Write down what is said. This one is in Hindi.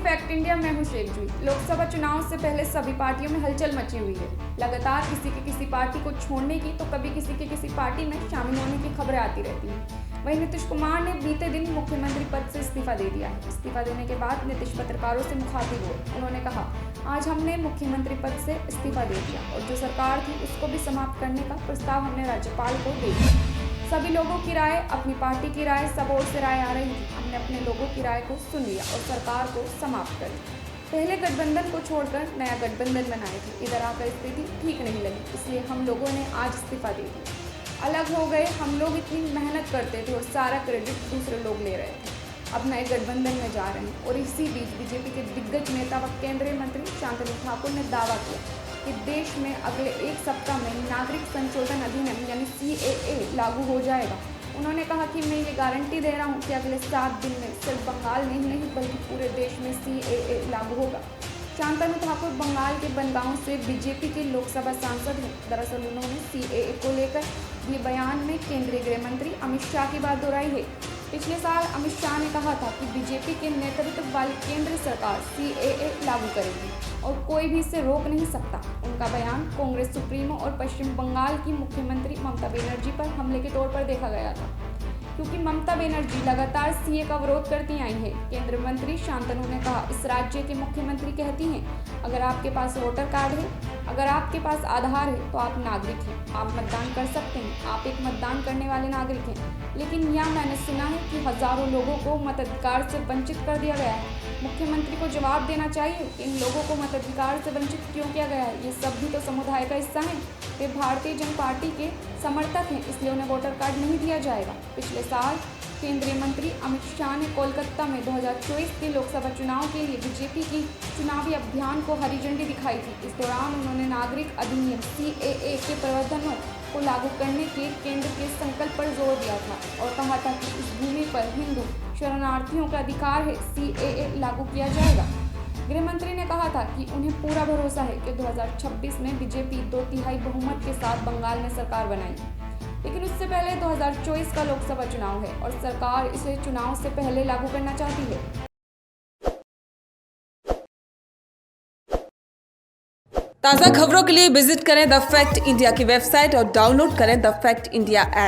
फैक्ट इंडिया, मैं हूं शेख जूही। लोकसभा चुनाव से पहले सभी पार्टियों में हलचल मची हुई है। लगातार किसी पार्टी को छोड़ने की तो कभी किसी पार्टी में शामिल होने की खबरें आती रहती हैं। वहीं नीतीश कुमार ने बीते दिन मुख्यमंत्री पद से इस्तीफा दे दिया है। इस्तीफा देने के बाद नीतीश पत्रकारों से मुखातिब हुए। उन्होंने कहा, आज हमने मुख्यमंत्री पद से इस्तीफा दे दिया और जो सरकार थी उसको भी समाप्त करने का प्रस्ताव हमने राज्यपाल को दे दिया। सभी लोगों की राय, अपनी पार्टी की राय, सब ओर से राय आ रही थी। हमने अपने लोगों की राय को सुन लिया और सरकार को समाप्त कर दिया। पहले गठबंधन को छोड़कर नया गठबंधन बनाए थे। इधर आकर स्थिति ठीक नहीं लगी, इसलिए हम लोगों ने आज इस्तीफा दे दिया। अलग हो गए। हम लोग इतनी मेहनत करते थे और सारा क्रेडिट दूसरे लोग ले रहे थे। अब नए गठबंधन में जा रहे हैं। और इसी बीच बीजेपी के दिग्गज नेता व केंद्रीय मंत्री शांतनु ठाकुर ने दावा किया कि देश में अगले एक सप्ताह में नागरिक संशोधन अधिनियम यानी CAA लागू हो जाएगा। उन्होंने कहा कि मैं ये गारंटी दे रहा हूँ कि अगले 7 दिन में सिर्फ बंगाल में ही नहीं बल्कि पूरे देश में CAA लागू होगा। शांतनु ठाकुर बंगाल के बनगांव से बीजेपी के लोकसभा सांसद हैं। दरअसल उन्होंने CAA को लेकर दिए बयान में केंद्रीय गृह मंत्री अमित शाह की बात दोहराई है। पिछले साल अमित शाह ने कहा था कि बीजेपी के नेतृत्व वाली केंद्र सरकार CAA लागू करेगी और कोई भी इसे रोक नहीं सकता। उनका बयान कांग्रेस सुप्रीमो और पश्चिम बंगाल की मुख्यमंत्री ममता बनर्जी पर हमले के तौर पर देखा गया था, क्योंकि ममता बनर्जी लगातार CAA का विरोध करती आई है। केंद्रीय मंत्री शांतनु ने कहा, इस राज्य के मुख्यमंत्री कहती हैं, अगर आपके पास वोटर कार्ड है, अगर आपके पास आधार है तो आप नागरिक हैं, आप मतदान कर सकते हैं, आप एक मतदान करने वाले नागरिक हैं। लेकिन यह मैंने सुना है कि हजारों लोगों को मताधिकार से वंचित कर दिया गया है। मुख्यमंत्री को जवाब देना चाहिए कि इन लोगों को मताधिकार से वंचित क्यों किया गया है। ये सब भी तो समुदाय का हिस्सा हैं। वे भारतीय जनता पार्टी के समर्थक हैं, इसलिए उन्हें वोटर कार्ड नहीं दिया जाएगा। पिछले साल केंद्रीय मंत्री अमित शाह ने कोलकाता में 2024 के लोकसभा चुनाव के लिए बीजेपी की चुनावी अभियान को हरी झंडी दिखाई थी। इस दौरान उन्होंने नागरिक अधिनियम CAA के प्रावधानों को लागू करने के केंद्र के संकल्प पर जोर दिया था और कहा था कि इस भूमि पर हिंदू शरणार्थियों का अधिकार है, CAA लागू किया जाएगा। गृह मंत्री ने कहा था कि उन्हें पूरा भरोसा है कि 2026 में बीजेपी 2/3 बहुमत के साथ बंगाल में सरकार बनाएगी। लेकिन उससे पहले 2024 का लोकसभा चुनाव है और सरकार इसे चुनाव से पहले लागू करना चाहती है। ताज़ा खबरों के लिए विजिट करें द फैक्ट इंडिया की वेबसाइट और डाउनलोड करें द फैक्ट इंडिया ऐप।